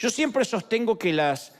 Yo siempre sostengo que las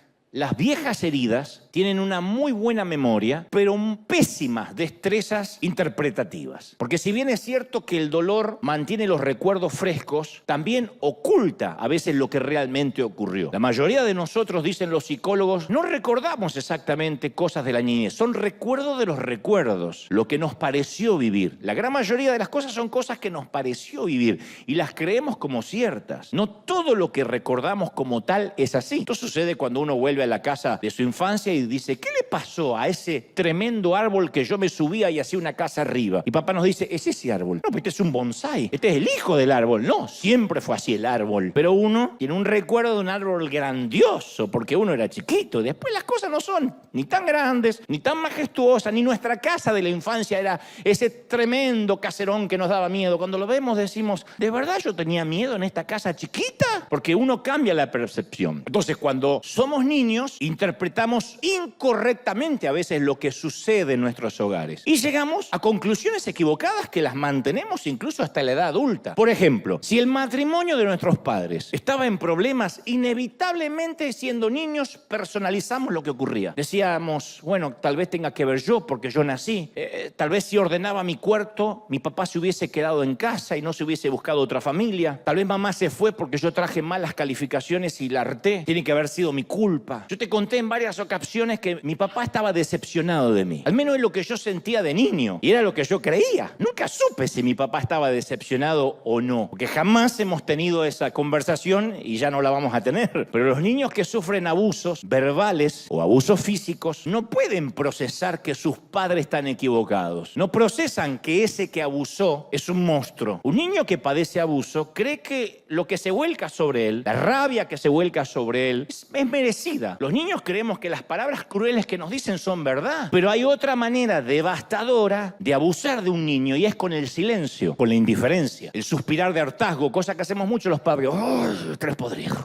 viejas heridas tienen una muy buena memoria, pero pésimas destrezas interpretativas. Porque si bien es cierto que el dolor mantiene los recuerdos frescos, también oculta a veces lo que realmente ocurrió. La mayoría de nosotros, dicen los psicólogos, no recordamos exactamente cosas de la niñez, son recuerdos de los recuerdos, lo que nos pareció vivir. La gran mayoría de las cosas son cosas que nos pareció vivir y las creemos como ciertas. No todo lo que recordamos como tal es así. Esto sucede cuando uno vuelve a la casa de su infancia y dice, ¿qué le pasó a ese tremendo árbol que yo me subía y hacía una casa arriba? Y papá nos dice, es ese árbol. No, pues este es un bonsái. Este es el hijo del árbol. No, siempre fue así el árbol. Pero uno tiene un recuerdo de un árbol grandioso porque uno era chiquito. Después las cosas no son ni tan grandes, ni tan majestuosas, ni nuestra casa de la infancia era ese tremendo caserón que nos daba miedo. Cuando lo vemos decimos, ¿de verdad yo tenía miedo en esta casa chiquita? Porque uno cambia la percepción. Entonces, cuando somos niños, interpretamos incorrectamente a veces lo que sucede en nuestros hogares y llegamos a conclusiones equivocadas que las mantenemos incluso hasta la edad adulta. Por ejemplo, si el matrimonio de nuestros padres estaba en problemas, inevitablemente siendo niños personalizamos lo que ocurría. Decíamos, bueno, tal vez tenga que ver yo porque yo nací. Tal vez si ordenaba mi cuarto, mi papá se hubiese quedado en casa y no se hubiese buscado otra familia. Tal vez mamá se fue porque yo traje malas calificaciones y la harté. Tiene que haber sido mi culpa. Yo te conté en varias ocasiones que mi papá estaba decepcionado de mí. Al menos es lo que yo sentía de niño y era lo que yo creía. Nunca supe si mi papá estaba decepcionado o no, porque jamás hemos tenido esa conversación y ya no la vamos a tener. Pero los niños que sufren abusos verbales o abusos físicos no pueden procesar que sus padres están equivocados. No procesan que ese que abusó es un monstruo. Un niño que padece abuso cree que lo que se vuelca sobre él, la rabia que se vuelca sobre él, es merecida. Los niños creemos que las palabras crueles que nos dicen son verdad, pero hay otra manera devastadora de abusar de un niño y es con el silencio, con la indiferencia, el suspirar de hartazgo, cosa que hacemos mucho los padres. ¡Ay, tres podridos!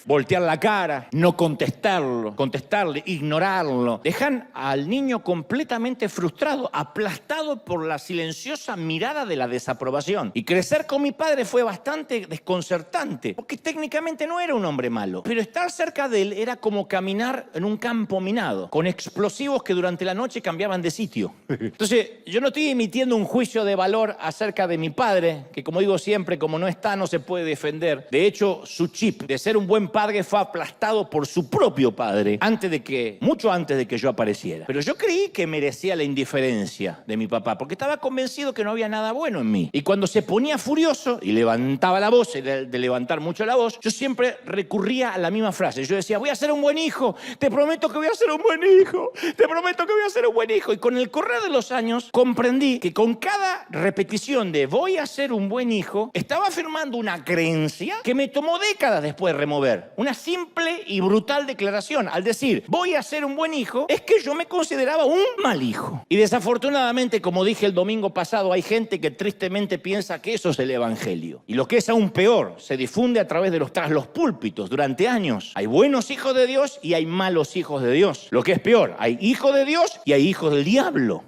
Voltear la cara, no contestarle, ignorarlo. Dejan al niño completamente frustrado, aplastado por la silenciosa mirada de la desaprobación. Y crecer con mi padre fue bastante desconcertante, porque técnicamente no era un hombre malo, pero estar cerca de él era como caminar en un campo minado, con explosivos que durante la noche cambiaban de sitio. Entonces, yo no estoy emitiendo un juicio de valor acerca de mi padre, que como digo siempre, como no está, no se puede defender. De hecho, su chip de ser un buen padre fue aplastado por su propio padre mucho antes de que yo apareciera. Pero yo creí que merecía la indiferencia de mi papá porque estaba convencido que no había nada bueno en mí. Y cuando se ponía furioso y levantaba la voz, de levantar mucho la voz, yo siempre recurría a la misma frase. Yo decía, voy a ser un buen hijo, te prometo que voy a ser un buen hijo, te prometo que voy a ser un buen hijo. Y con el correr de los años comprendí que con cada repetición de voy a ser un buen hijo, estaba afirmando una creencia que me tomó décadas después de remover. Una simple y brutal declaración. Al decir, voy a ser un buen hijo, es que yo me consideraba un mal hijo. Y desafortunadamente, como dije el domingo pasado, hay gente que tristemente piensa que eso es el evangelio. Y lo que es aún peor, se difunde a través de tras los púlpitos durante años. Hay buenos hijos de Dios y hay malos hijos de Dios. Lo que es peor, hay hijos de Dios y hay hijos del diablo.